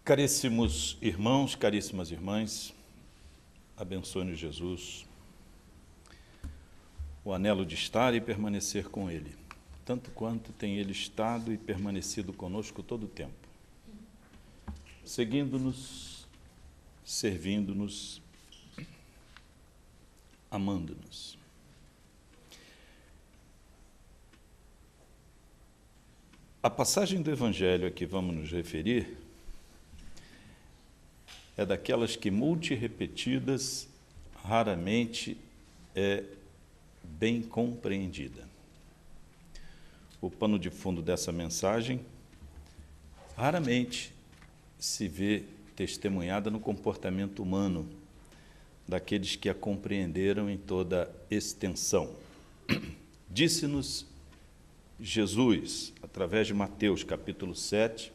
Caríssimos irmãos, caríssimas irmãs, abençoe-nos Jesus, o anelo de estar e permanecer com Ele, tanto quanto tem Ele estado e permanecido conosco todo o tempo, seguindo-nos, servindo-nos, amando-nos. A passagem do Evangelho a que vamos nos referir é daquelas que, multirrepetidas, raramente é bem compreendida. O pano de fundo dessa mensagem raramente se vê testemunhada no comportamento humano daqueles que a compreenderam em toda extensão. Disse-nos Jesus, através de Mateus, capítulo 7,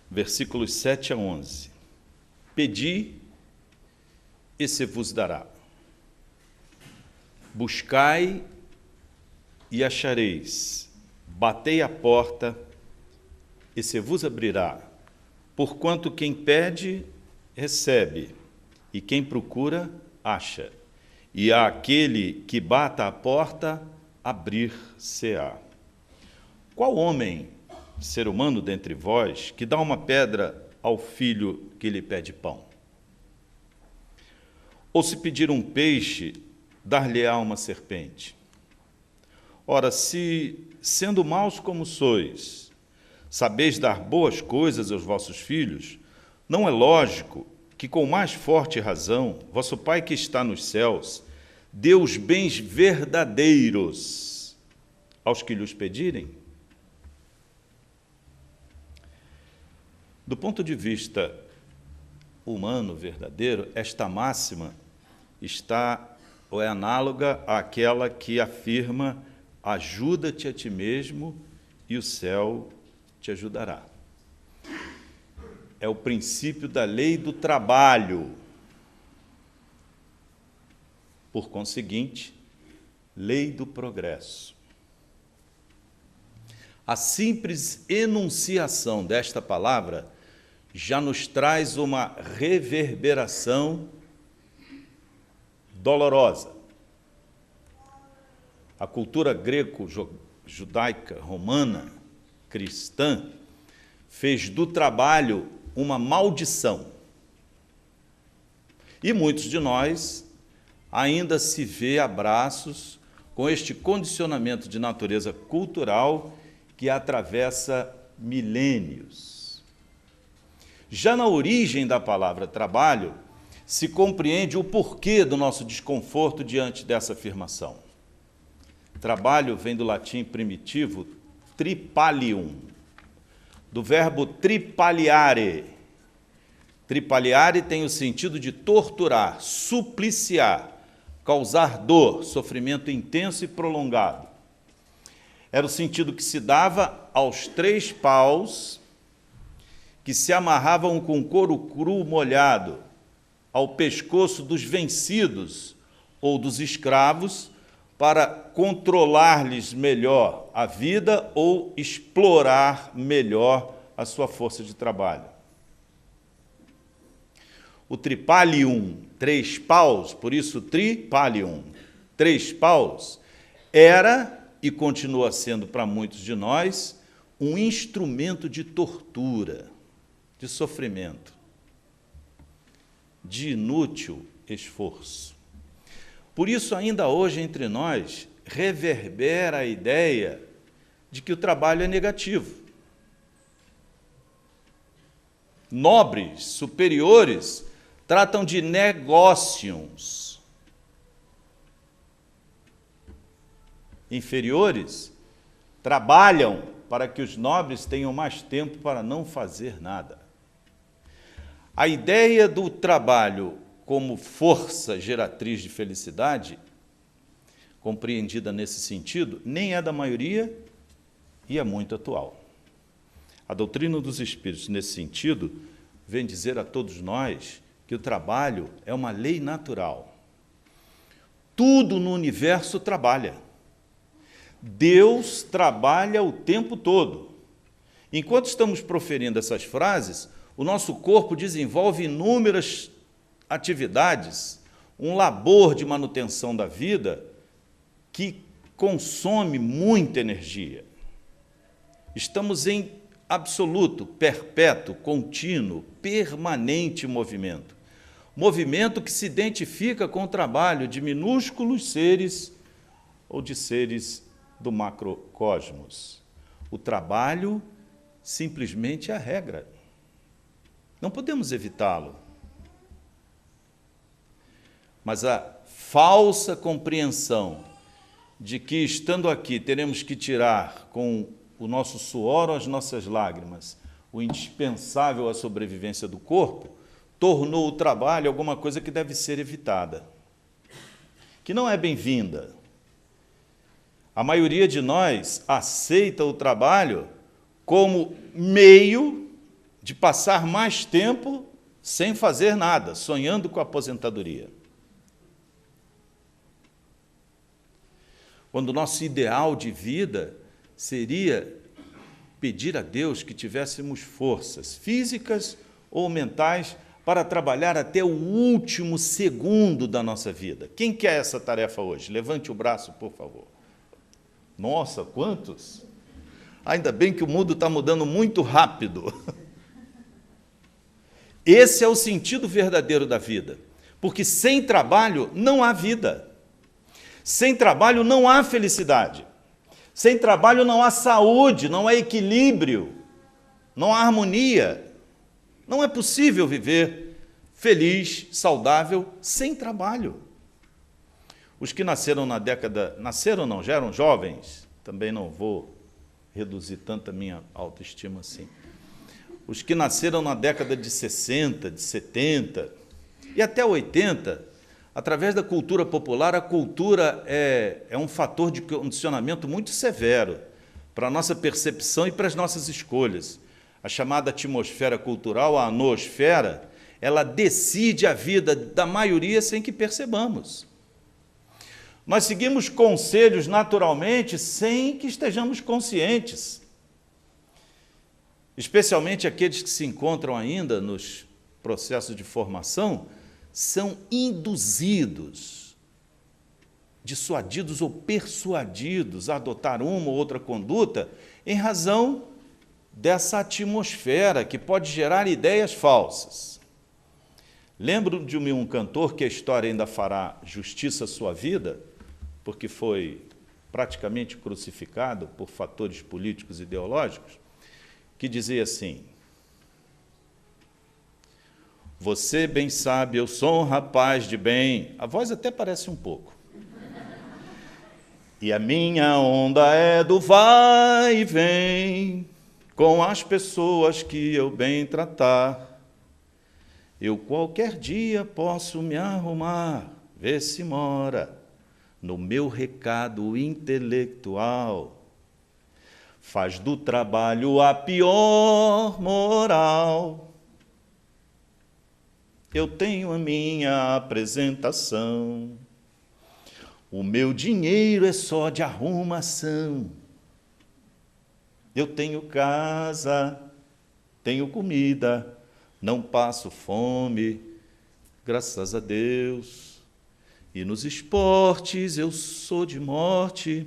versículos 7 a 11. Pedi e se vos dará. Buscai e achareis. Batei à porta e se vos abrirá. Porquanto quem pede, recebe, e quem procura, acha. E àquele que bata à porta, abrir-se-á. Qual homem, ser humano dentre vós, que dá uma pedra ao filho que lhe pede pão? Ou se pedir um peixe, dar-lhe-á uma serpente? Ora, se, sendo maus como sois, sabeis dar boas coisas aos vossos filhos, não é lógico que, com mais forte razão, vosso Pai que está nos céus dê os bens verdadeiros aos que lhes pedirem? Do ponto de vista humano verdadeiro, esta máxima está ou é análoga àquela que afirma: ajuda-te a ti mesmo e o céu te ajudará. É o princípio da lei do trabalho. Por conseguinte, lei do progresso. A simples enunciação desta palavra já nos traz uma reverberação dolorosa. A cultura greco-judaica, romana, cristã, fez do trabalho uma maldição. E muitos de nós ainda se vê a braços com este condicionamento de natureza cultural que atravessa milênios. Já na origem da palavra trabalho, se compreende o porquê do nosso desconforto diante dessa afirmação. Trabalho vem do latim primitivo tripalium, do verbo tripaliare. Tripaliare tem o sentido de torturar, supliciar, causar dor, sofrimento intenso e prolongado. Era o sentido que se dava aos 3 paus que se amarravam com couro cru molhado ao pescoço dos vencidos ou dos escravos para controlar-lhes melhor a vida ou explorar melhor a sua força de trabalho. O tripalium, 3 paus, por isso tripalium, 3 paus, era e continua sendo para muitos de nós um instrumento de tortura, de sofrimento, de inútil esforço. Por isso, ainda hoje entre nós, reverbera a ideia de que o trabalho é negativo. Nobres, superiores, tratam de negócios. Inferiores trabalham para que os nobres tenham mais tempo para não fazer nada. A ideia do trabalho como força geratriz de felicidade, compreendida nesse sentido, nem é da maioria e é muito atual. A doutrina dos Espíritos, nesse sentido, vem dizer a todos nós que o trabalho é uma lei natural. Tudo no universo trabalha. Deus trabalha o tempo todo. Enquanto estamos proferindo essas frases, o nosso corpo desenvolve inúmeras atividades, um labor de manutenção da vida que consome muita energia. Estamos em absoluto, perpétuo, contínuo, permanente movimento. Movimento que se identifica com o trabalho de minúsculos seres ou de seres do macrocosmos. O trabalho simplesmente é a regra. Não podemos evitá-lo. Mas a falsa compreensão de que, estando aqui, teremos que tirar com o nosso suor ou as nossas lágrimas o indispensável à sobrevivência do corpo, tornou o trabalho alguma coisa que deve ser evitada, que não é bem-vinda. A maioria de nós aceita o trabalho como meio de passar mais tempo sem fazer nada, sonhando com a aposentadoria. Quando o nosso ideal de vida seria pedir a Deus que tivéssemos forças físicas ou mentais para trabalhar até o último segundo da nossa vida. Quem quer essa tarefa hoje? Levante o braço, por favor. Nossa, quantos? Ainda bem que o mundo está mudando muito rápido. Esse é o sentido verdadeiro da vida, porque sem trabalho não há vida. Sem trabalho não há felicidade. Sem trabalho não há saúde, não há equilíbrio, não há harmonia. Não é possível viver feliz, saudável, sem trabalho. Os que nasceram na década... Nasceram não, já eram jovens, também não vou reduzir tanto a minha autoestima assim. Os que nasceram na década de 60, de 70 e até 80, através da cultura popular, a cultura é um fator de condicionamento muito severo para a nossa percepção e para as nossas escolhas. A chamada atmosfera cultural, a nosfera, ela decide a vida da maioria sem que percebamos. Nós seguimos conselhos naturalmente sem que estejamos conscientes. Especialmente aqueles que se encontram ainda nos processos de formação, são induzidos, dissuadidos ou persuadidos a adotar uma ou outra conduta em razão dessa atmosfera que pode gerar ideias falsas. Lembro de um cantor que a história ainda fará justiça à sua vida, porque foi praticamente crucificado por fatores políticos e ideológicos, que dizia assim: você bem sabe, eu sou um rapaz de bem. A voz até parece um pouco. E a minha onda é do vai e vem, com as pessoas que eu bem tratar. Eu qualquer dia posso me arrumar, ver se mora no meu recado intelectual. Faz do trabalho a pior moral. Eu tenho a minha apresentação. O meu dinheiro é só de arrumação. Eu tenho casa, tenho comida, não passo fome, graças a Deus. E nos esportes eu sou de morte.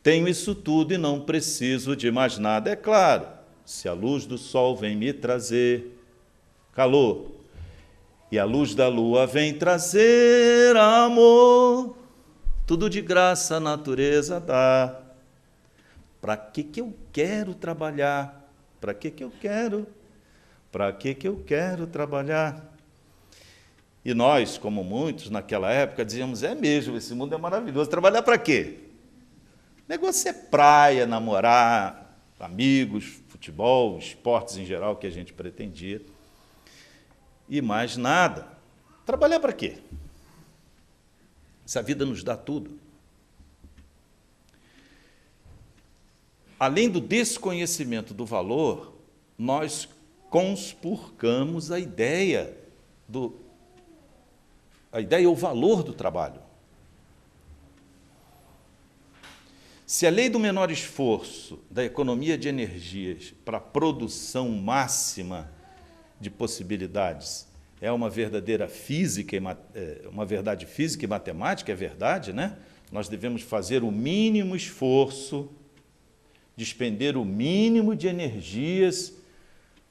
Tenho isso tudo e não preciso de mais nada. É claro, se a luz do sol vem me trazer calor, e a luz da lua vem trazer amor, tudo de graça a natureza dá. Para que eu quero trabalhar? Para que eu quero? Para que eu quero trabalhar? E nós, como muitos naquela época, dizíamos, é mesmo, esse mundo é maravilhoso. Trabalhar para quê? O negócio é praia, namorar, amigos, futebol, esportes em geral que a gente pretendia. E mais nada. Trabalhar para quê? Essa vida nos dá tudo. Além do desconhecimento do valor, nós conspurcamos a ideia, o valor do trabalho. Se a lei do menor esforço, da economia de energias para a produção máxima de possibilidades é uma verdadeira física, uma verdade física e matemática, é verdade, né? Nós devemos fazer o mínimo esforço, despender o mínimo de energias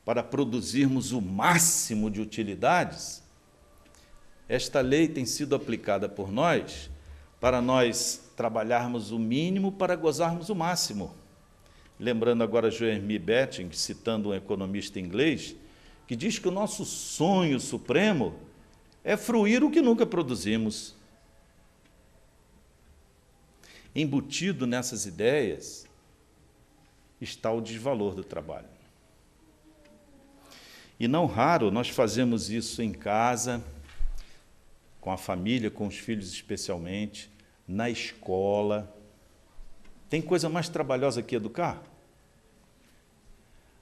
para produzirmos o máximo de utilidades. Esta lei tem sido aplicada por nós para nós trabalharmos o mínimo para gozarmos o máximo. Lembrando agora Jeremy Bentham, citando um economista inglês, que diz que o nosso sonho supremo é fruir o que nunca produzimos. Embutido nessas ideias está o desvalor do trabalho. E não raro nós fazemos isso em casa, com a família, com os filhos especialmente, na escola. Tem coisa mais trabalhosa que educar?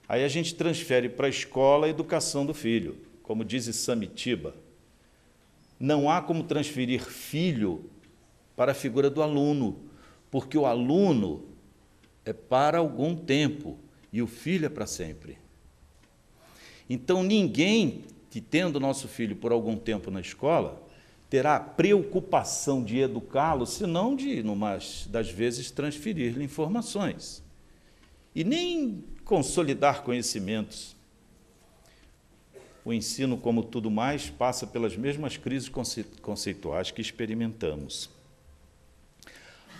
Aí a gente transfere para a escola a educação do filho. Como diz Samitiba, não há como transferir filho para a figura do aluno, porque o aluno é para algum tempo e o filho é para sempre. Então, ninguém que, tendo nosso filho por algum tempo na escola, terá a preocupação de educá-lo, senão de, numas das vezes, transferir-lhe informações. E nem consolidar conhecimentos. O ensino, como tudo mais, passa pelas mesmas crises conceituais que experimentamos.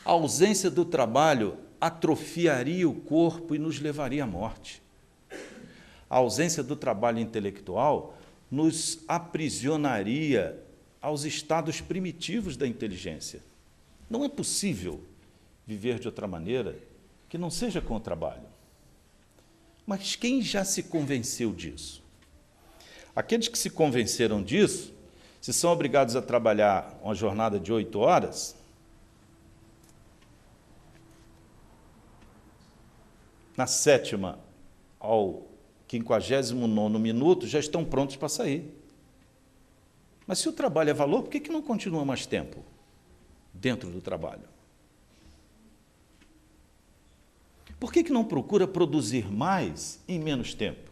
A ausência do trabalho atrofiaria o corpo e nos levaria à morte. A ausência do trabalho intelectual nos aprisionaria aos estados primitivos da inteligência. Não é possível viver de outra maneira que não seja com o trabalho. Mas quem já se convenceu disso? Aqueles que se convenceram disso, se são obrigados a trabalhar uma jornada de 8 horas, na 7ª ao 59º minuto, já estão prontos para sair. Mas se o trabalho é valor, por que não continua mais tempo dentro do trabalho? Por que não procura produzir mais em menos tempo?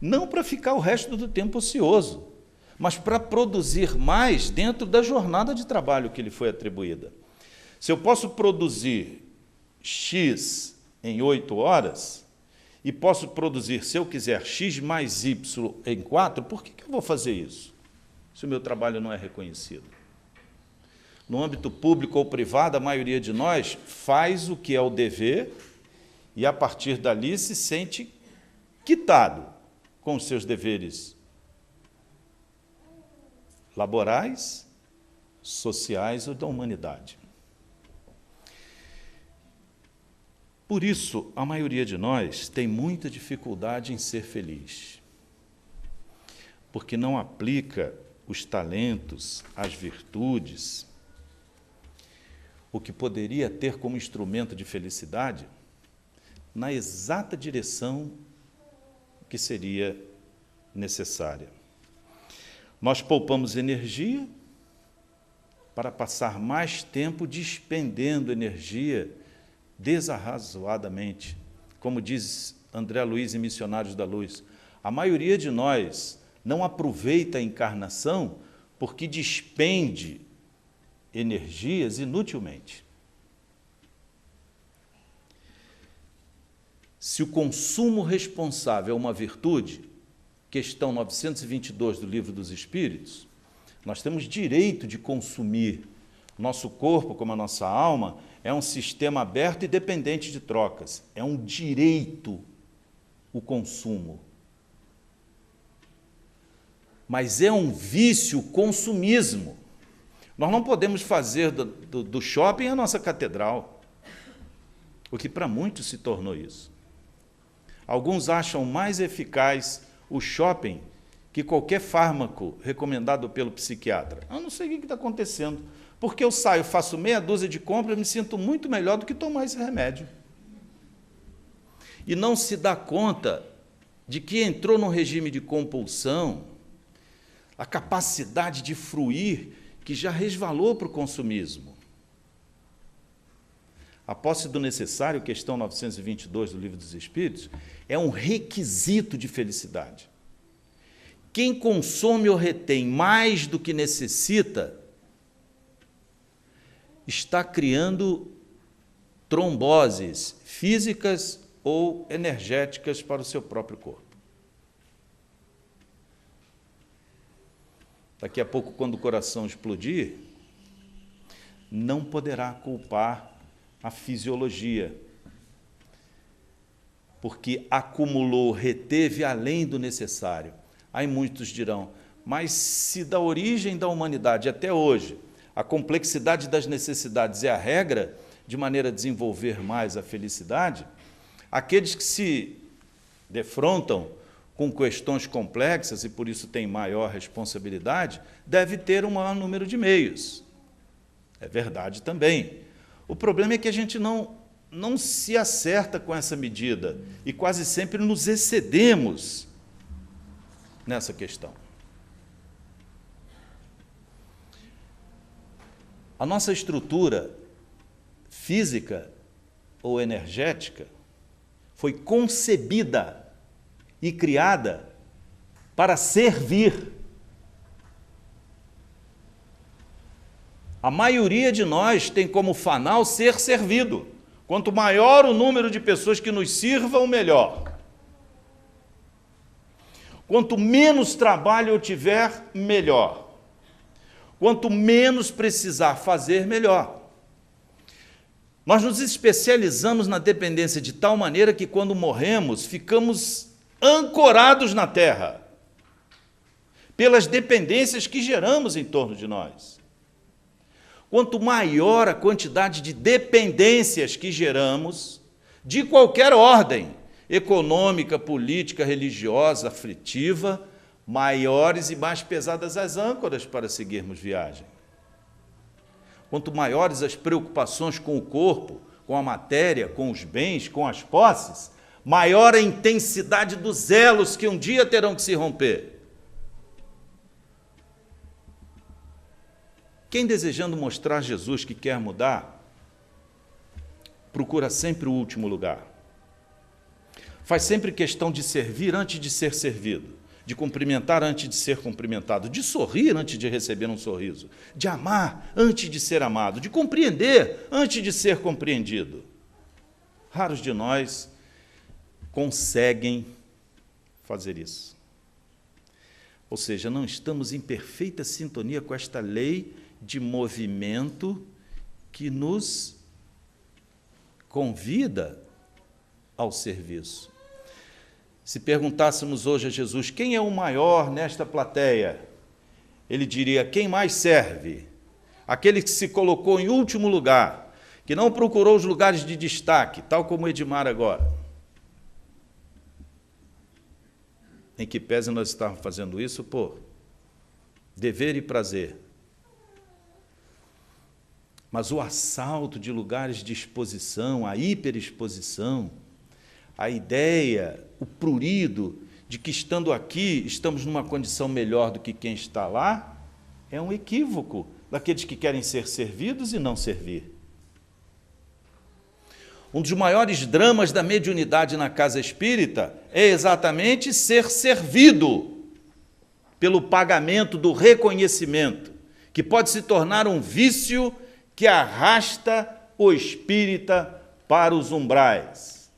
Não para ficar o resto do tempo ocioso, mas para produzir mais dentro da jornada de trabalho que lhe foi atribuída. Se eu posso produzir X em 8 horas, e posso produzir, se eu quiser, X mais Y em 4, por que eu vou fazer isso, se o meu trabalho não é reconhecido? No âmbito público ou privado, a maioria de nós faz o que é o dever e, a partir dali, se sente quitado com os seus deveres laborais, sociais ou da humanidade. Por isso, a maioria de nós tem muita dificuldade em ser feliz, porque não aplica os talentos, as virtudes, o que poderia ter como instrumento de felicidade, na exata direção que seria necessária. Nós poupamos energia para passar mais tempo despendendo energia desarrazoadamente. Como diz André Luiz em Missionários da Luz, a maioria de nós não aproveita a encarnação porque despende energias inutilmente. Se o consumo responsável é uma virtude, questão 922 do Livro dos Espíritos, nós temos direito de consumir. Nosso corpo, como a nossa alma, é um sistema aberto e dependente de trocas. É um direito o consumo. Mas é um vício o consumismo. Nós não podemos fazer do shopping a nossa catedral, o que para muitos se tornou isso. Alguns acham mais eficaz o shopping que qualquer fármaco recomendado pelo psiquiatra. Eu não sei o que está acontecendo, porque eu saio, faço meia dúzia de compras e me sinto muito melhor do que tomar esse remédio. E não se dá conta de que entrou num regime de compulsão, a capacidade de fruir que já resvalou para o consumismo. A posse do necessário, questão 922 do Livro dos Espíritos, é um requisito de felicidade. Quem consome ou retém mais do que necessita está criando tromboses físicas ou energéticas para o seu próprio corpo. Daqui a pouco, quando o coração explodir, não poderá culpar a fisiologia, porque acumulou, reteve além do necessário. Aí muitos dirão, mas se da origem da humanidade até hoje a complexidade das necessidades é a regra, de maneira a desenvolver mais a felicidade, aqueles que se defrontam com questões complexas e por isso têm maior responsabilidade, devem ter um maior número de meios. É verdade também. O problema é que a gente não se acerta com essa medida e quase sempre nos excedemos nessa questão. A nossa estrutura física ou energética foi concebida e criada para servir. A maioria de nós tem como fanal ser servido. Quanto maior o número de pessoas que nos sirvam, melhor. Quanto menos trabalho eu tiver, melhor. Quanto menos precisar fazer, melhor. Nós nos especializamos na dependência de tal maneira que, quando morremos, ficamos ancorados na terra, pelas dependências que geramos em torno de nós. Quanto maior a quantidade de dependências que geramos, de qualquer ordem, econômica, política, religiosa, afetiva, maiores e mais pesadas as âncoras para seguirmos viagem. Quanto maiores as preocupações com o corpo, com a matéria, com os bens, com as posses, maior a intensidade dos elos que um dia terão que se romper. Quem desejando mostrar a Jesus que quer mudar, procura sempre o último lugar. Faz sempre questão de servir antes de ser servido, de cumprimentar antes de ser cumprimentado, de sorrir antes de receber um sorriso, de amar antes de ser amado, de compreender antes de ser compreendido. Raros de nós conseguem fazer isso. Ou seja, não estamos em perfeita sintonia com esta lei de movimento que nos convida ao serviço. Se perguntássemos hoje a Jesus, quem é o maior nesta plateia? Ele diria, quem mais serve? Aquele que se colocou em último lugar, que não procurou os lugares de destaque, tal como Edmar agora. Em que pese nós estávamos fazendo isso por dever e prazer. Mas o assalto de lugares de exposição, a hiperexposição, a ideia, o prurido de que, estando aqui, estamos numa condição melhor do que quem está lá, é um equívoco daqueles que querem ser servidos e não servir. Um dos maiores dramas da mediunidade na casa espírita é exatamente ser servido pelo pagamento do reconhecimento, que pode se tornar um vício que arrasta o espírita para os umbrais.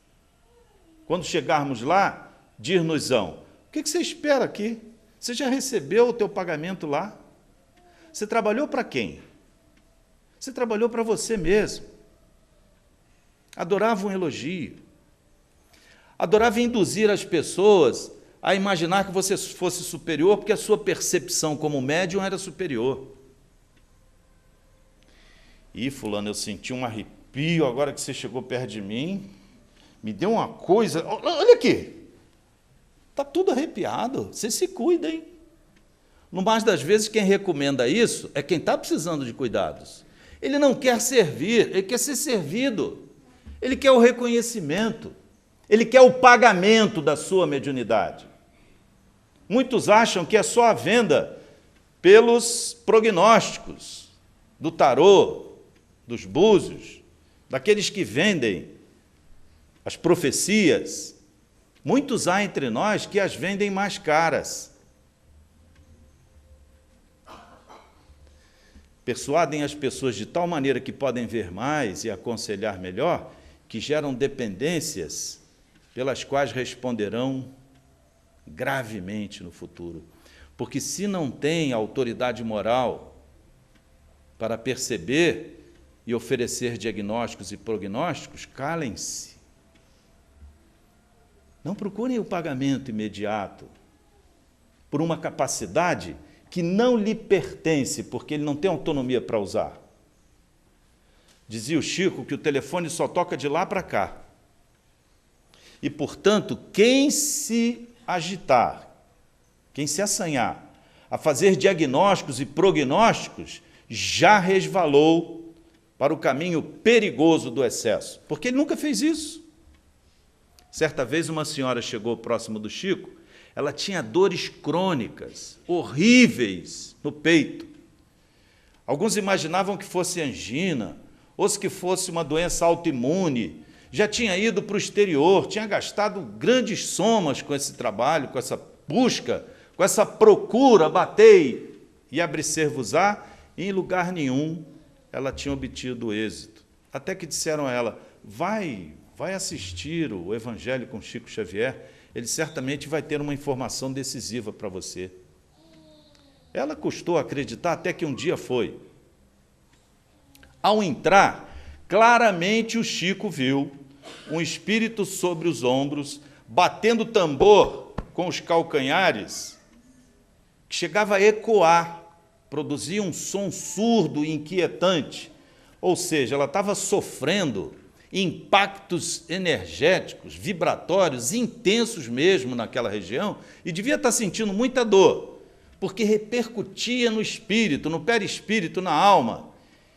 Quando chegarmos lá, dir-nos-ão, o que você espera aqui? Você já recebeu o teu pagamento lá? Você trabalhou para quem? Você trabalhou para você mesmo. Adorava um elogio. Adorava induzir as pessoas a imaginar que você fosse superior porque a sua percepção como médium era superior. E fulano, eu senti um arrepio agora que você chegou perto de mim, me deu uma coisa, olha aqui, está tudo arrepiado, você se cuida, hein? No mais das vezes, quem recomenda isso é quem está precisando de cuidados. Ele não quer servir, ele quer ser servido, ele quer o reconhecimento, ele quer o pagamento da sua mediunidade. Muitos acham que é só a venda pelos prognósticos do tarô, dos búzios, daqueles que vendem as profecias. Muitos há entre nós que as vendem mais caras. Persuadem as pessoas de tal maneira que podem ver mais e aconselhar melhor, que geram dependências pelas quais responderão gravemente no futuro. Porque se não tem autoridade moral para perceber e oferecer diagnósticos e prognósticos, calem-se. Não procurem o pagamento imediato por uma capacidade que não lhe pertence, porque ele não tem autonomia para usar. Dizia o Chico que o telefone só toca de lá para cá. E, portanto, quem se agitar, quem se assanhar a fazer diagnósticos e prognósticos, já resvalou para o caminho perigoso do excesso, porque ele nunca fez isso. Certa vez uma senhora chegou próximo do Chico, ela tinha dores crônicas, horríveis no peito. Alguns imaginavam que fosse angina, ou que fosse uma doença autoimune. Já tinha ido para o exterior, tinha gastado grandes somas com esse trabalho, com essa busca, com essa procura, batei e abrir-vos-á, e em lugar nenhum ela tinha obtido êxito. Até que disseram a ela, vai assistir o Evangelho com Chico Xavier, ele certamente vai ter uma informação decisiva para você. Ela custou acreditar até que um dia foi. Ao entrar, claramente o Chico viu um espírito sobre os ombros, batendo tambor com os calcanhares, que chegava a ecoar, produzia um som surdo e inquietante. Ou seja, ela estava sofrendo impactos energéticos, vibratórios, intensos mesmo naquela região, e devia estar sentindo muita dor, porque repercutia no espírito, no perispírito, na alma.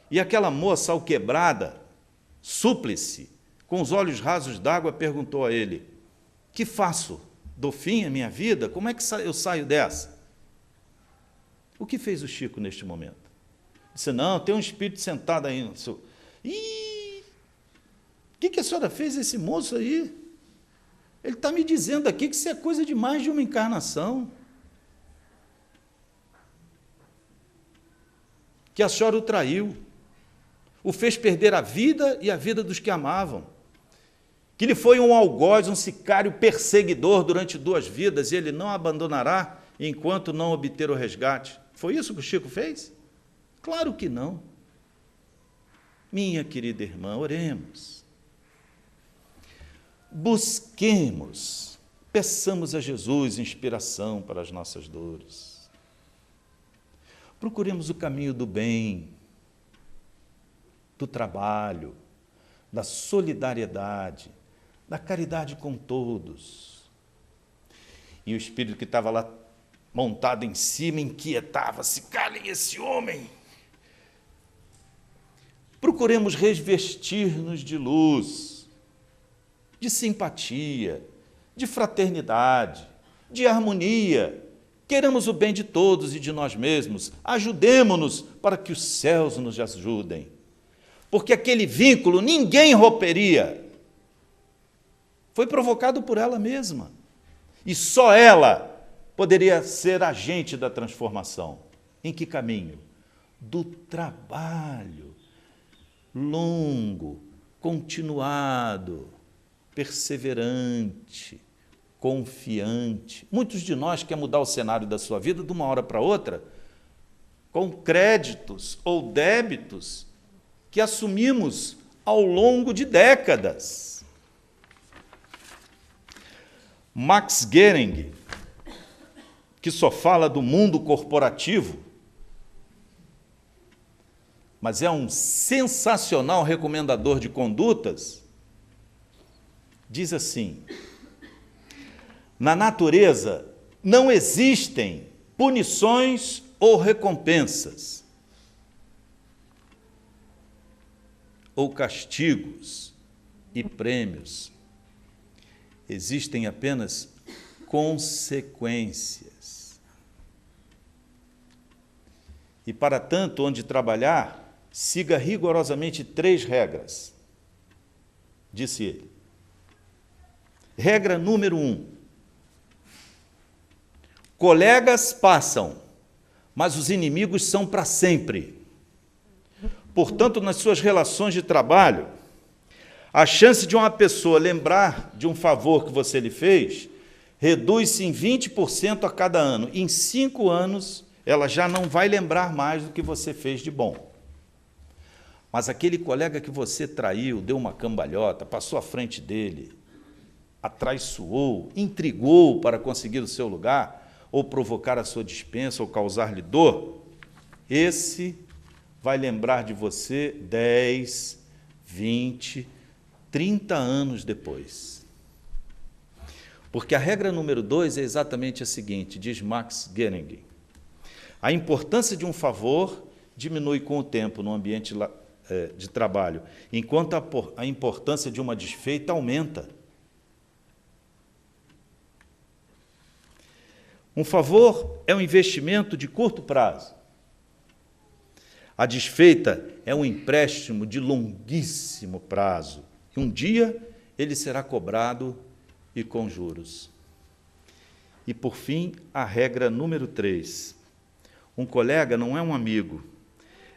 E aquela moça, alquebrada, súplice, com os olhos rasos d'água, perguntou a ele, que faço? Dou fim à minha vida? Como é que eu saio dessa? O que fez o Chico neste momento? Disse, não, tem um espírito sentado aí no seu... Ih, o que a senhora fez a esse moço aí? Ele está me dizendo aqui que isso é coisa de mais de uma encarnação. Que a senhora o traiu, o fez perder a vida e a vida dos que amavam, que ele foi um algoz, um sicário perseguidor durante 2 vidas, e ele não abandonará enquanto não obter o resgate. Foi isso que o Chico fez? Claro que não. Minha querida irmã, oremos. Busquemos, peçamos a Jesus inspiração para as nossas dores. Procuremos o caminho do bem, do trabalho, da solidariedade, da caridade com todos. E o espírito que estava lá montado em cima inquietava-se, calem esse homem. Procuremos revestir-nos de luz, de simpatia, de fraternidade, de harmonia. Queremos o bem de todos e de nós mesmos. Ajudemo-nos para que os céus nos ajudem. Porque aquele vínculo ninguém romperia. Foi provocado por ela mesma. E só ela poderia ser agente da transformação. Em que caminho? Do trabalho longo, continuado, perseverante, confiante. Muitos de nós querem mudar o cenário da sua vida de uma hora para outra, com créditos ou débitos que assumimos ao longo de décadas. Max Gehring, que só fala do mundo corporativo, mas é um sensacional recomendador de condutas, diz assim, na natureza não existem punições ou recompensas, ou castigos e prêmios. Existem apenas consequências. E, para tanto, onde trabalhar, siga rigorosamente 3 regras. disse ele. Regra número 1. Colegas passam, mas os inimigos são para sempre. Portanto, nas suas relações de trabalho, a chance de uma pessoa lembrar de um favor que você lhe fez reduz-se em 20% a cada ano. Em 5 anos, ela já não vai lembrar mais do que você fez de bom. Mas aquele colega que você traiu, deu uma cambalhota, passou à frente dele, atraiçoou, intrigou para conseguir o seu lugar, ou provocar a sua dispensa, ou causar-lhe dor, esse vai lembrar de você 10, 20, 30 anos depois. Porque a regra número 2 é exatamente a seguinte, diz Max Gehring: a importância de um favor diminui com o tempo no ambiente de trabalho, enquanto a importância de uma desfeita aumenta. Um favor é um investimento de curto prazo. A desfeita é um empréstimo de longuíssimo prazo. E um dia ele será cobrado e com juros. E, por fim, a regra número 3. Um colega não é um amigo.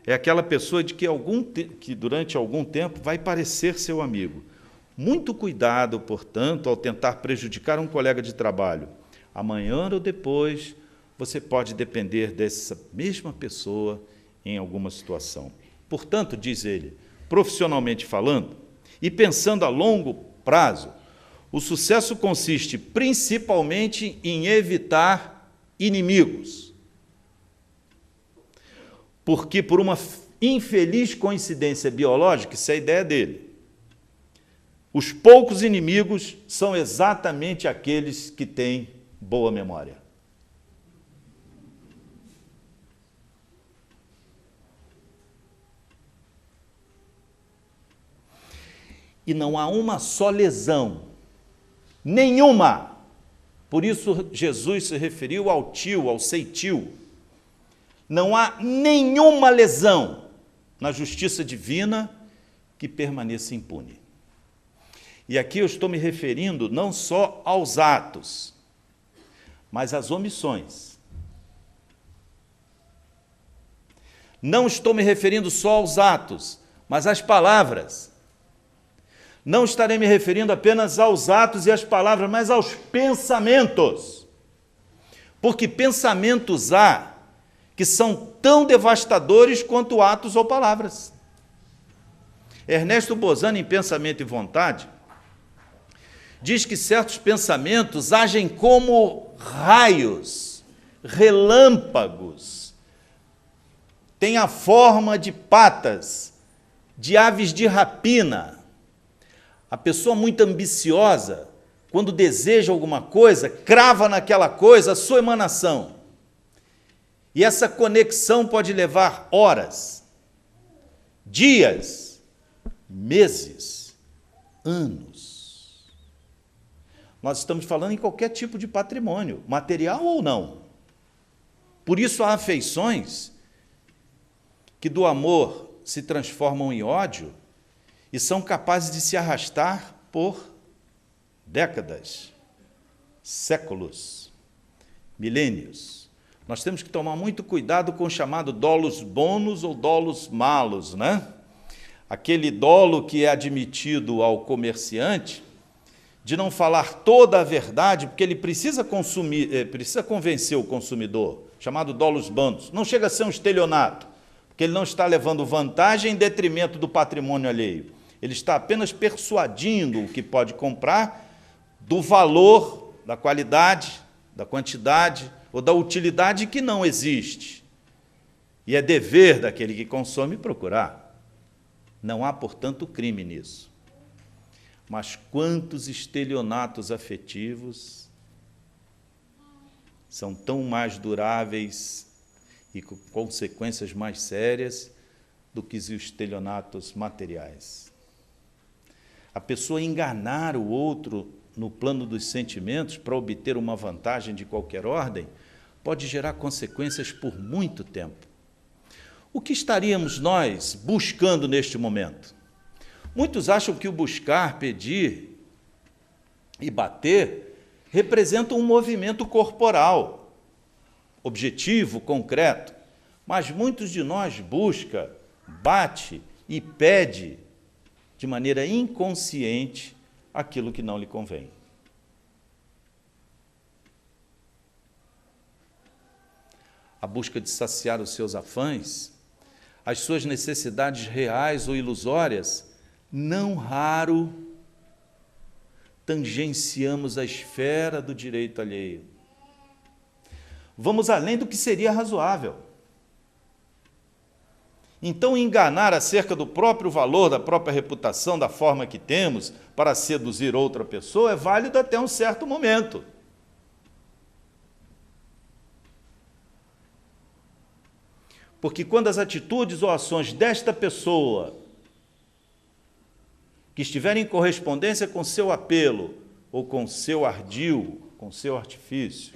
É aquela pessoa de que durante algum tempo vai parecer seu amigo. Muito cuidado, portanto, ao tentar prejudicar um colega de trabalho. Amanhã ou depois, você pode depender dessa mesma pessoa em alguma situação. Portanto, diz ele, profissionalmente falando, e pensando a longo prazo, o sucesso consiste principalmente em evitar inimigos. Porque, por uma infeliz coincidência biológica, isso é a ideia dele, os poucos inimigos são exatamente aqueles que têm boa memória. E não há uma só lesão, nenhuma. Por isso Jesus se referiu ao tio, ao ceitil. Não há nenhuma lesão na justiça divina que permaneça impune. E aqui eu estou me referindo não só aos atos, mas às omissões. Não estou me referindo só aos atos, mas às palavras. Não estarei me referindo apenas aos atos e às palavras, mas aos pensamentos. Porque pensamentos há que são tão devastadores quanto atos ou palavras. Ernesto Bozano, em Pensamento e Vontade, diz que certos pensamentos agem como raios, relâmpagos, têm a forma de patas, de aves de rapina. A pessoa muito ambiciosa, quando deseja alguma coisa, crava naquela coisa a sua emanação. E essa conexão pode levar horas, dias, meses, anos. Nós estamos falando em qualquer tipo de patrimônio, material ou não. Por isso há afeições que do amor se transformam em ódio e são capazes de se arrastar por décadas, séculos, milênios. Nós temos que tomar muito cuidado com o chamado dolus bonus ou dolus malus, né? Aquele dolo que é admitido ao comerciante de não falar toda a verdade, porque ele precisa convencer o consumidor, chamado dolus bonus. Não chega a ser um estelionato, porque ele não está levando vantagem em detrimento do patrimônio alheio. Ele está apenas persuadindo o que pode comprar do valor, da qualidade, da quantidade ou da utilidade que não existe. E é dever daquele que consome procurar. Não há, portanto, crime nisso. Mas quantos estelionatos afetivos são tão mais duráveis e com consequências mais sérias do que os estelionatos materiais. A pessoa enganar o outro no plano dos sentimentos para obter uma vantagem de qualquer ordem pode gerar consequências por muito tempo. O que estaríamos nós buscando neste momento? Muitos acham que o buscar, pedir e bater representam um movimento corporal, objetivo, concreto, mas muitos de nós busca, bate e pede de maneira inconsciente aquilo que não lhe convém. A busca de saciar os seus afãs, as suas necessidades reais ou ilusórias, não raro tangenciamos a esfera do direito alheio. Vamos além do que seria razoável. Então, enganar acerca do próprio valor, da própria reputação, da forma que temos, para seduzir outra pessoa, é válido até um certo momento. Porque quando as atitudes ou ações desta pessoa, que estiverem em correspondência com seu apelo, ou com seu ardil, com seu artifício,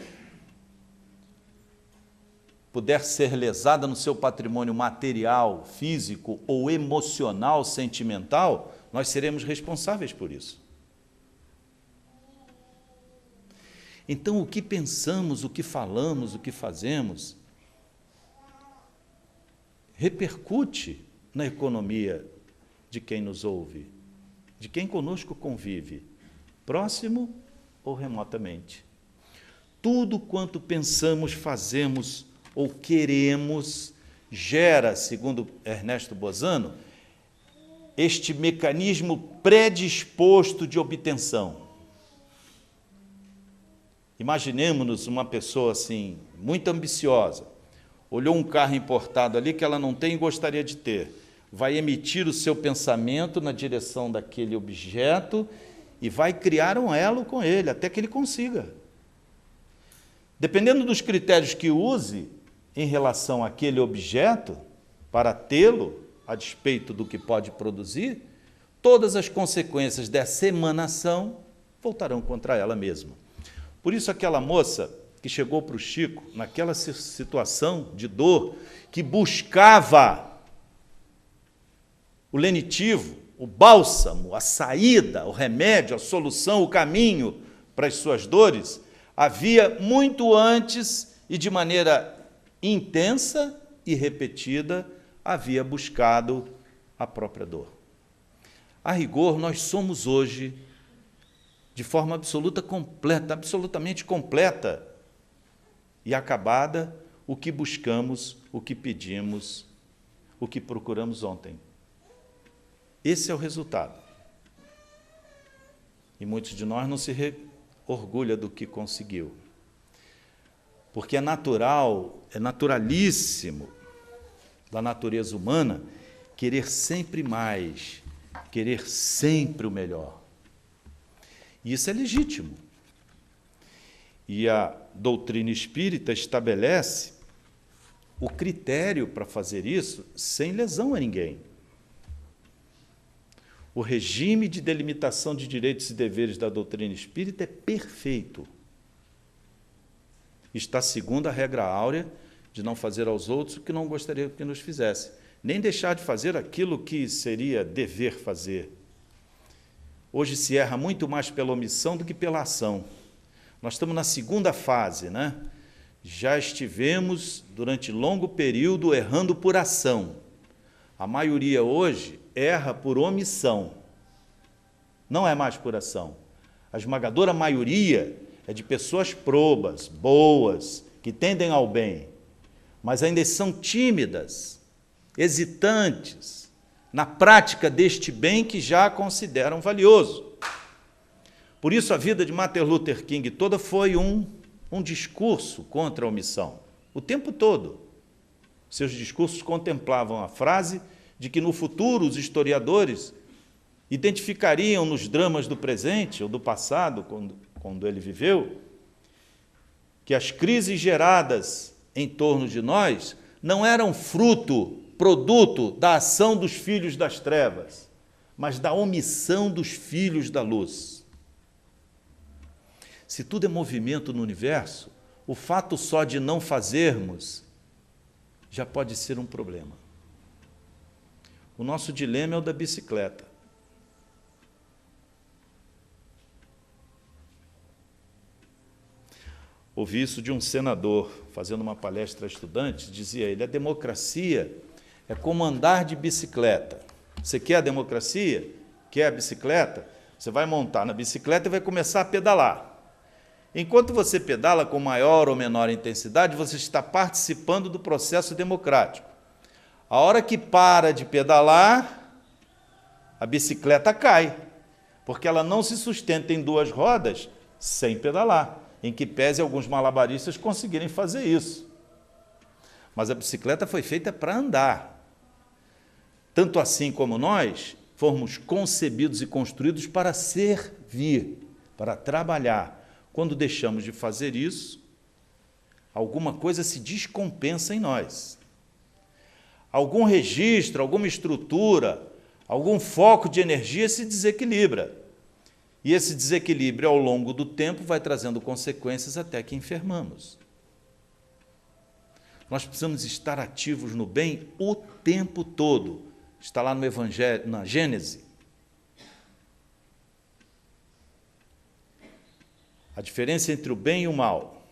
puder ser lesada no seu patrimônio material, físico ou emocional, sentimental, nós seremos responsáveis por isso. Então, o que pensamos, o que falamos, o que fazemos, repercute na economia de quem nos ouve, de quem conosco convive, próximo ou remotamente. Tudo quanto pensamos, fazemos ou queremos, gera, segundo Ernesto Bozano, este mecanismo predisposto de obtenção. Imaginemos-nos uma pessoa assim, muito ambiciosa, olhou um carro importado ali que ela não tem e gostaria de ter, vai emitir o seu pensamento na direção daquele objeto e vai criar um elo com ele, até que ele consiga. Dependendo dos critérios que use em relação àquele objeto, para tê-lo, a despeito do que pode produzir, todas as consequências dessa emanação voltarão contra ela mesma. Por isso, aquela moça que chegou para o Chico, naquela situação de dor, que buscava o lenitivo, o bálsamo, a saída, o remédio, a solução, o caminho para as suas dores, havia muito antes e de maneira intensa e repetida, havia buscado a própria dor. A rigor, nós somos hoje, de forma absoluta, completa, absolutamente completa e acabada, o que buscamos, o que pedimos, o que procuramos ontem. Esse é o resultado. E muitos de nós não se orgulham do que conseguiu. Porque é natural, é naturalíssimo da natureza humana querer sempre mais, querer sempre o melhor. E isso é legítimo. E a doutrina espírita estabelece o critério para fazer isso sem lesão a ninguém. O regime de delimitação de direitos e deveres da doutrina espírita é perfeito. Está segundo a regra áurea de não fazer aos outros o que não gostaria que nos fizesse, nem deixar de fazer aquilo que seria dever fazer. Hoje se erra muito mais pela omissão do que pela ação. Nós estamos na segunda fase, né? Já estivemos, durante longo período, errando por ação. A maioria hoje erra por omissão. Não é mais por ação. A esmagadora maioria é de pessoas probas, boas, que tendem ao bem, mas ainda são tímidas, hesitantes, na prática deste bem que já consideram valioso. Por isso, a vida de Martin Luther King toda foi um discurso contra a omissão, o tempo todo. Seus discursos contemplavam a frase de que, no futuro, os historiadores identificariam nos dramas do presente ou do passado, quando ele viveu, que as crises geradas em torno de nós não eram produto da ação dos filhos das trevas, mas da omissão dos filhos da luz. Se tudo é movimento no universo, o fato só de não fazermos já pode ser um problema. O nosso dilema é o da bicicleta. ouvi isso de um senador, fazendo uma palestra a estudantes, dizia ele, a democracia é como andar de bicicleta. Você quer a democracia? Quer a bicicleta? Você vai montar na bicicleta e vai começar a pedalar. Enquanto você pedala com maior ou menor intensidade, você está participando do processo democrático. A hora que para de pedalar, a bicicleta cai, porque ela não se sustenta em duas rodas sem pedalar, em que pese alguns malabaristas conseguirem fazer isso. Mas a bicicleta foi feita para andar. Tanto assim como nós, fomos concebidos e construídos para servir, para trabalhar. Quando deixamos de fazer isso, alguma coisa se descompensa em nós. Algum registro, alguma estrutura, algum foco de energia se desequilibra. E esse desequilíbrio, ao longo do tempo, vai trazendo consequências até que enfermamos. Nós precisamos estar ativos no bem o tempo todo. Está lá no Evangelho, na Gênesis. A diferença entre o bem e o mal.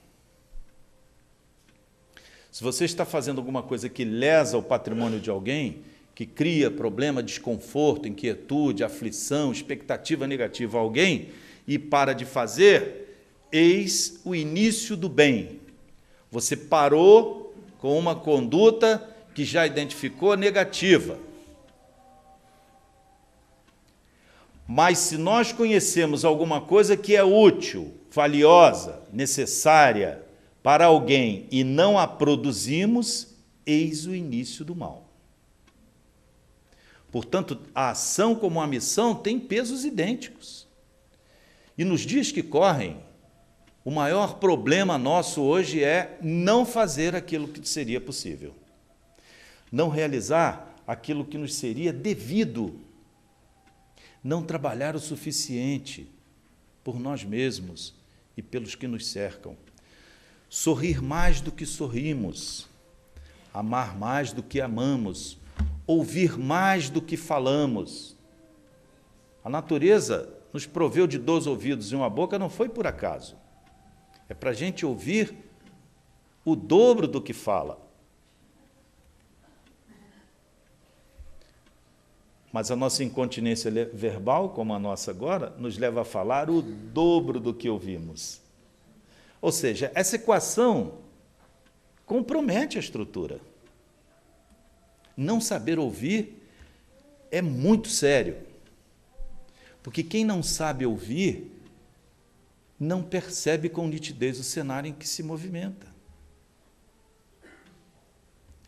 Se você está fazendo alguma coisa que lesa o patrimônio de alguém, que cria problema, desconforto, inquietude, aflição, expectativa negativa a alguém, e para de fazer, eis o início do bem. Você parou com uma conduta que já identificou negativa. Mas se nós conhecemos alguma coisa que é útil, valiosa, necessária para alguém e não a produzimos, eis o início do mal. Portanto, a ação como a missão tem pesos idênticos. E nos dias que correm, o maior problema nosso hoje é não fazer aquilo que seria possível. Não realizar aquilo que nos seria devido. Não trabalhar o suficiente por nós mesmos e pelos que nos cercam. Sorrir mais do que sorrimos. Amar mais do que amamos. Ouvir mais do que falamos. A natureza nos proveu de 2 ouvidos e uma boca, não foi por acaso. É para a gente ouvir o dobro do que fala. Mas a nossa incontinência verbal, como a nossa agora, nos leva a falar o dobro do que ouvimos. Ou seja, essa equação compromete a estrutura. Não saber ouvir é muito sério. Porque quem não sabe ouvir não percebe com nitidez o cenário em que se movimenta.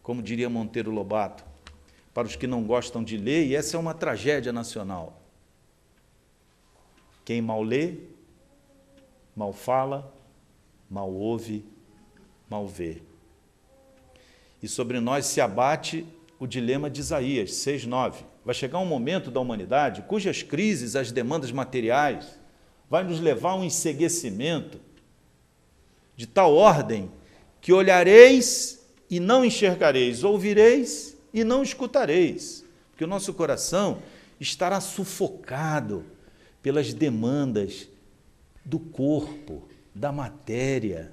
Como diria Monteiro Lobato, para os que não gostam de ler, e essa é uma tragédia nacional. Quem mal lê, mal fala, mal ouve, mal vê. E sobre nós se abate o dilema de Isaías 6:9. Vai chegar um momento da humanidade cujas crises, as demandas materiais, vai nos levar a um enceguecimento de tal ordem que olhareis e não enxergareis, ouvireis e não escutareis, porque o nosso coração estará sufocado pelas demandas do corpo, da matéria,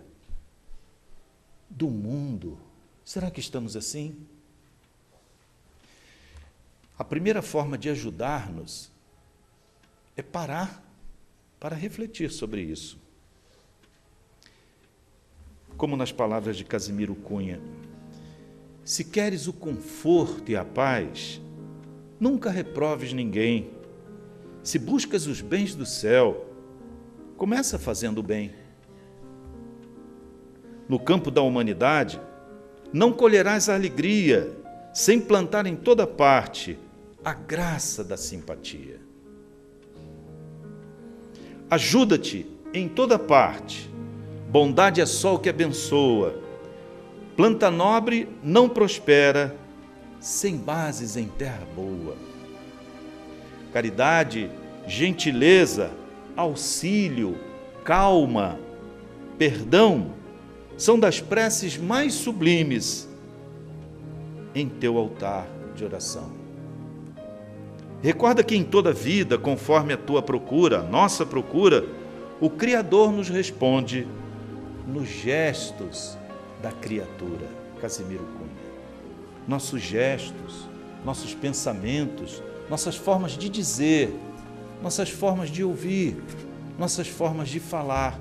do mundo. Será que estamos assim? A primeira forma de ajudar-nos é parar para refletir sobre isso. Como nas palavras de Casimiro Cunha, se queres o conforto e a paz, nunca reproves ninguém. Se buscas os bens do céu, começa fazendo o bem. No campo da humanidade, não colherás a alegria sem plantar em toda parte a graça da simpatia. Ajuda-te em toda parte, bondade é sol que abençoa. Planta nobre não prospera sem bases em terra boa. Caridade, gentileza, auxílio, calma, perdão são das preces mais sublimes em teu altar de oração. Recorda que em toda vida, conforme a tua procura, a nossa procura, o Criador nos responde nos gestos da criatura. Casimiro Cunha. Nossos gestos, nossos pensamentos, nossas formas de dizer, nossas formas de ouvir, nossas formas de falar,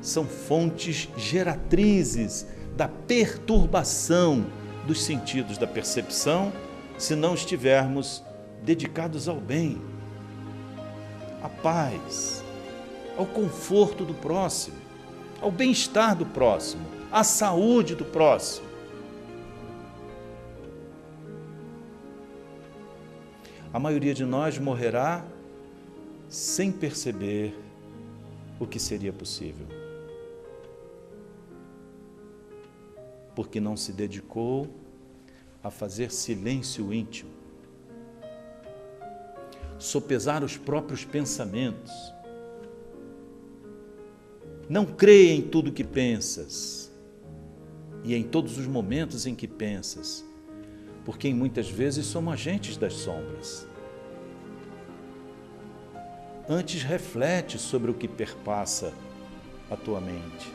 são fontes geratrizes da perturbação dos sentidos da percepção, se não estivermos dedicados ao bem, à paz, ao conforto do próximo, ao bem-estar do próximo, à saúde do próximo. A maioria de nós morrerá sem perceber o que seria possível, porque não se dedicou a fazer silêncio íntimo, sopesar os próprios pensamentos. Não creia em tudo que pensas e em todos os momentos em que pensas, porque muitas vezes somos agentes das sombras. Antes reflete sobre o que perpassa a tua mente.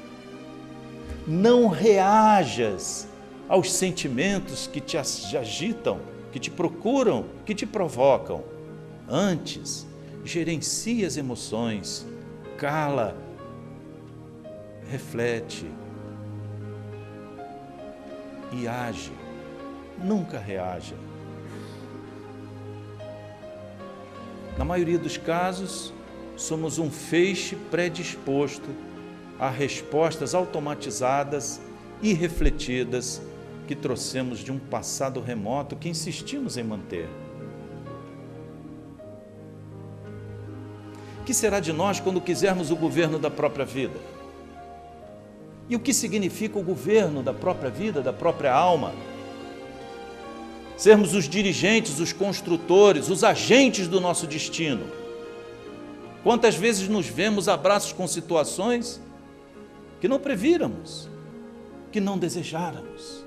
Não reajas aos sentimentos que te agitam, que te procuram, que te provocam. Antes, gerencia as emoções, cala, reflete e age. Nunca reaja. Na maioria dos casos, somos um feixe predisposto a respostas automatizadas e refletidas que trouxemos de um passado remoto que insistimos em manter. O que será de nós quando quisermos o governo da própria vida? E o que significa o governo da própria vida, da própria alma? Sermos os dirigentes, os construtores, os agentes do nosso destino. Quantas vezes nos vemos abraços com situações que não prevíramos, que não desejáramos,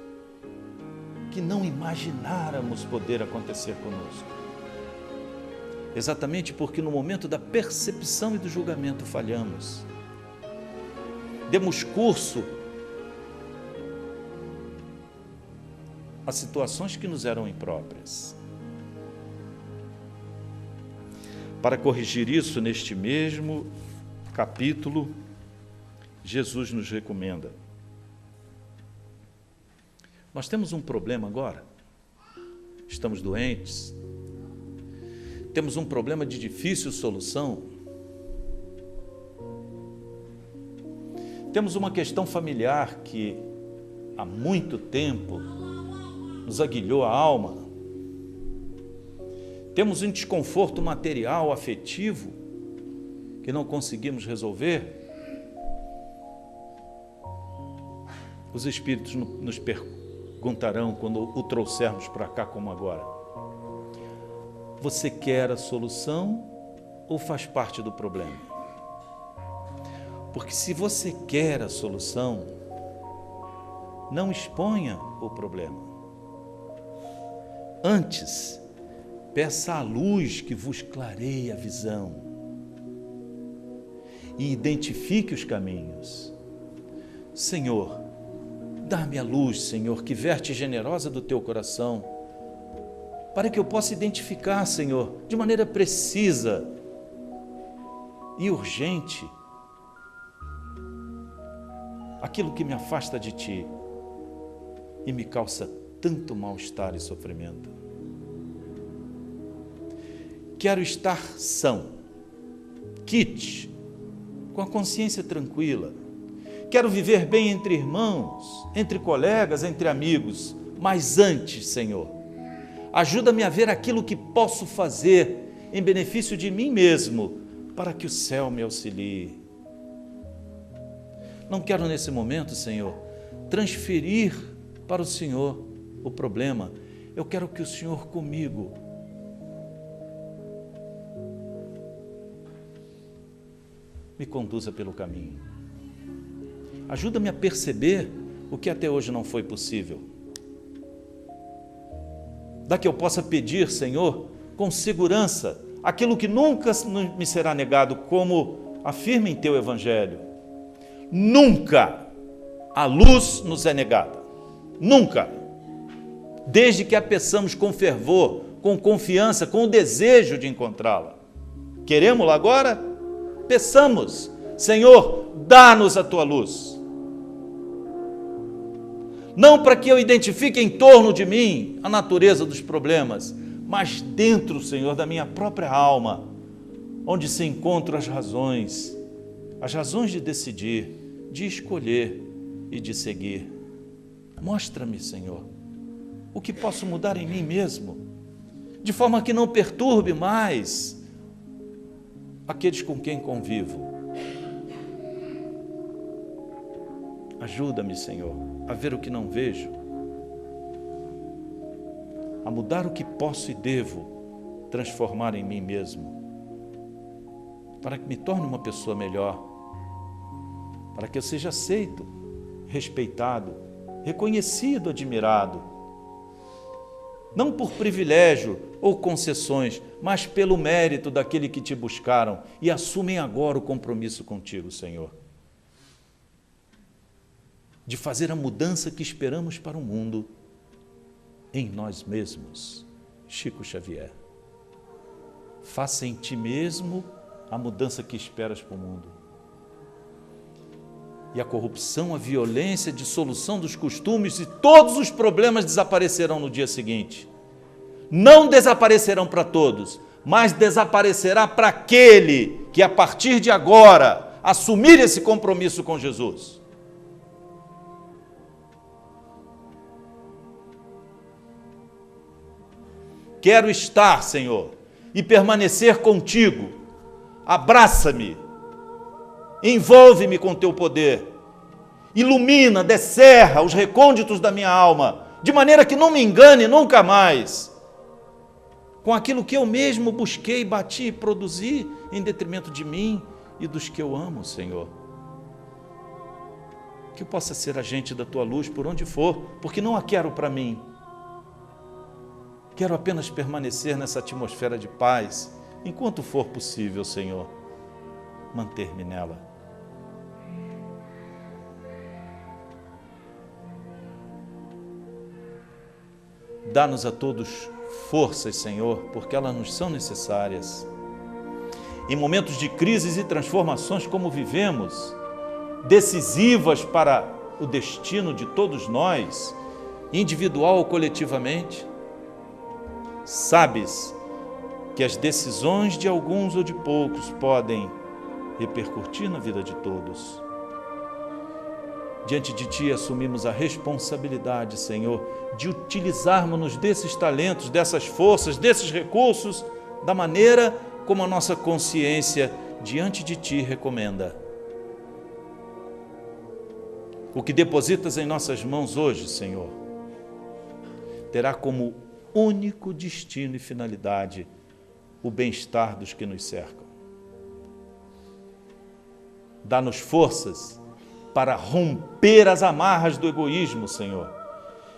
que não imagináramos poder acontecer conosco. Exatamente porque no momento da percepção e do julgamento falhamos. Demos curso a situações que nos eram impróprias. Para corrigir isso, neste mesmo capítulo, Jesus nos recomenda. Nós temos um problema agora. Estamos doentes. Temos um problema de difícil solução. Temos uma questão familiar que há muito tempo nos aguilhou a alma. Temos um desconforto material, afetivo, que não conseguimos resolver. Os Espíritos nos perguntarão quando o trouxermos para cá como agora: você quer a solução ou faz parte do problema? Porque se você quer a solução, não exponha o problema. Antes, peça a luz que vos clareie a visão e identifique os caminhos. Senhor, dá-me a luz, Senhor, que verte generosa do teu coração, para que eu possa identificar, Senhor, de maneira precisa e urgente aquilo que me afasta de Ti e me causa tanto mal-estar e sofrimento. Quero estar são, quite, com a consciência tranquila. Quero viver bem entre irmãos, entre colegas, entre amigos. Mas antes, Senhor, ajuda-me a ver aquilo que posso fazer em benefício de mim mesmo, para que o céu me auxilie. Não quero nesse momento, Senhor, transferir para o Senhor o problema. Eu quero que o Senhor comigo me conduza pelo caminho. Ajuda-me a perceber o que até hoje não foi possível. Dá que eu possa pedir, Senhor, com segurança, aquilo que nunca me será negado, como afirma em Teu Evangelho. nunca a luz nos é negada. Nunca. Desde que a peçamos com fervor, com confiança, com o desejo de encontrá-la. Queremos-la agora? Peçamos, Senhor, dá-nos a tua luz. Não para que eu identifique em torno de mim a natureza dos problemas, mas dentro, Senhor, da minha própria alma, onde se encontram as razões de decidir, de escolher e de seguir. Mostra-me, Senhor, o que posso mudar em mim mesmo, de forma que não perturbe mais aqueles com quem convivo. Ajuda-me, Senhor, a ver o que não vejo, a mudar o que posso e devo transformar em mim mesmo, para que me torne uma pessoa melhor, para que eu seja aceito, respeitado, reconhecido, admirado, não por privilégio ou concessões, mas pelo mérito daquele que te buscaram e assumem agora o compromisso contigo, Senhor, de fazer a mudança que esperamos para o mundo em nós mesmos. Chico Xavier. Faça em ti mesmo a mudança que esperas para o mundo. E a corrupção, a violência, a dissolução dos costumes e todos os problemas desaparecerão no dia seguinte. Não desaparecerão para todos, mas desaparecerá para aquele que a partir de agora assumir esse compromisso com Jesus. Quero estar, Senhor, e permanecer contigo. Abraça-me, envolve-me com teu poder, ilumina, descerra os recônditos da minha alma, de maneira que não me engane nunca mais com aquilo que eu mesmo busquei, bati e produzi em detrimento de mim e dos que eu amo, Senhor. Que eu possa ser agente da tua luz por onde for, porque não a quero para mim. Quero apenas permanecer nessa atmosfera de paz, enquanto for possível, Senhor, manter-me nela. Dá-nos a todos forças, Senhor, porque elas nos são necessárias. Em momentos de crises e transformações como vivemos, decisivas para o destino de todos nós, individual ou coletivamente, sabes que as decisões de alguns ou de poucos podem repercutir na vida de todos. Diante de ti assumimos a responsabilidade, Senhor, de utilizarmos-nos desses talentos, dessas forças, desses recursos, da maneira como a nossa consciência diante de ti recomenda. O que depositas em nossas mãos hoje, Senhor, terá como único destino e finalidade o bem-estar dos que nos cercam. Dá-nos forças para romper as amarras do egoísmo, Senhor,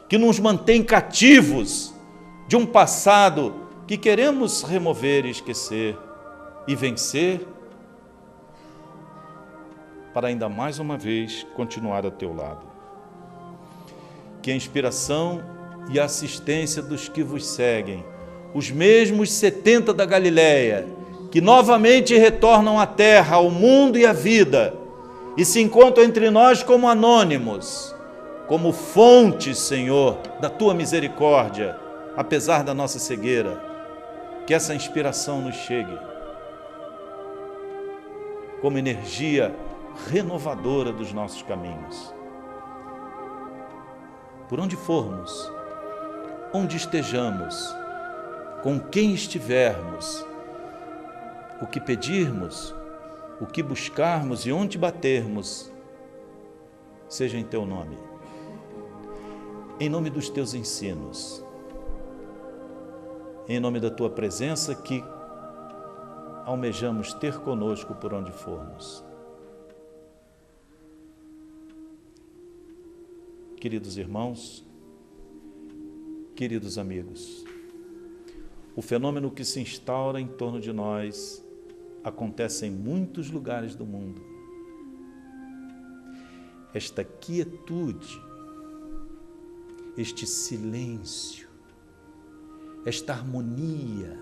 que nos mantém cativos de um passado que queremos remover e esquecer e vencer para ainda mais uma vez continuar ao teu lado. Que a inspiração e a assistência dos que vos seguem, os mesmos 70 da Galileia, que novamente retornam à terra, ao mundo e à vida, e se encontram entre nós como anônimos, como fontes, Senhor, da tua misericórdia, apesar da nossa cegueira, que essa inspiração nos chegue como energia renovadora dos nossos caminhos. Por onde formos, onde estejamos, com quem estivermos, o que pedirmos, o que buscarmos e onde batermos, seja em teu nome, em nome dos teus ensinos, em nome da tua presença que almejamos ter conosco por onde formos. Queridos irmãos, queridos amigos, o fenômeno que se instaura em torno de nós acontece em muitos lugares do mundo. esta quietude, este silêncio, esta harmonia,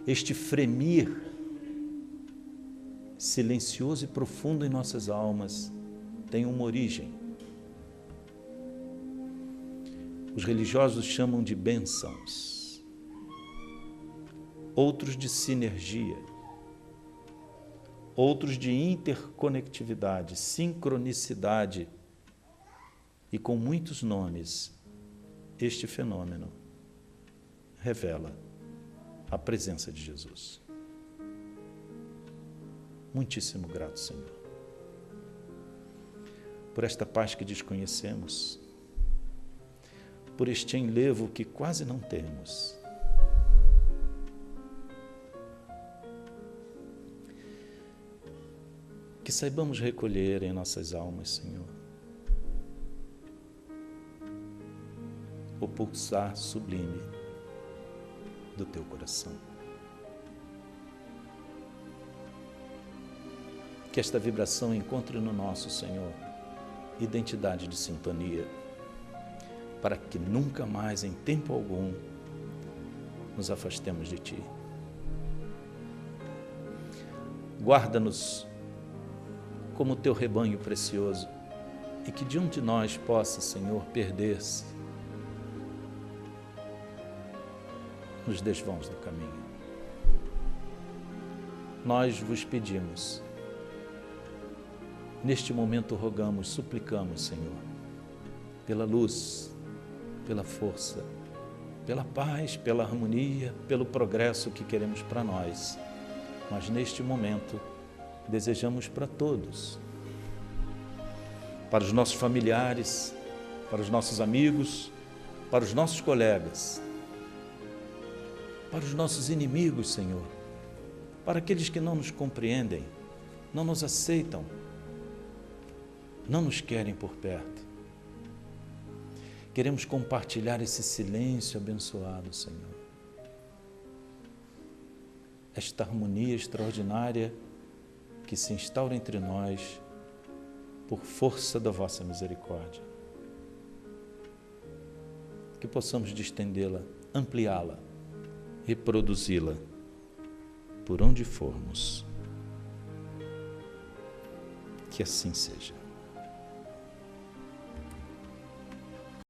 este fremir silencioso e profundo em nossas almas tem uma origem. Os religiosos chamam de bênçãos, outros de sinergia, outros de interconectividade, sincronicidade e com muitos nomes. Este fenômeno revela a presença de Jesus. Muitíssimo grato, Senhor, por esta paz que desconhecemos, por este enlevo que quase não temos. Que saibamos recolher em nossas almas, Senhor, o pulsar sublime do Teu coração. Que esta vibração encontre no nosso, Senhor, identidade de sintonia, para que nunca mais, em tempo algum, nos afastemos de Ti. Guarda-nos como Teu rebanho precioso e que de um de nós possa, Senhor, perder-se nos desvãos do caminho. Nós vos pedimos, neste momento rogamos, suplicamos, Senhor, pela luz, pela força, pela paz, pela harmonia, pelo progresso que queremos para nós. Mas neste momento desejamos para todos, para os nossos familiares, para os nossos amigos, para os nossos colegas, para os nossos inimigos, Senhor, para aqueles que não nos compreendem, não nos aceitam, não nos querem por perto. Queremos compartilhar esse silêncio abençoado, Senhor. Esta harmonia extraordinária que se instaura entre nós por força da vossa misericórdia. Que possamos distendê-la, ampliá-la, reproduzi-la por onde formos. Que assim seja.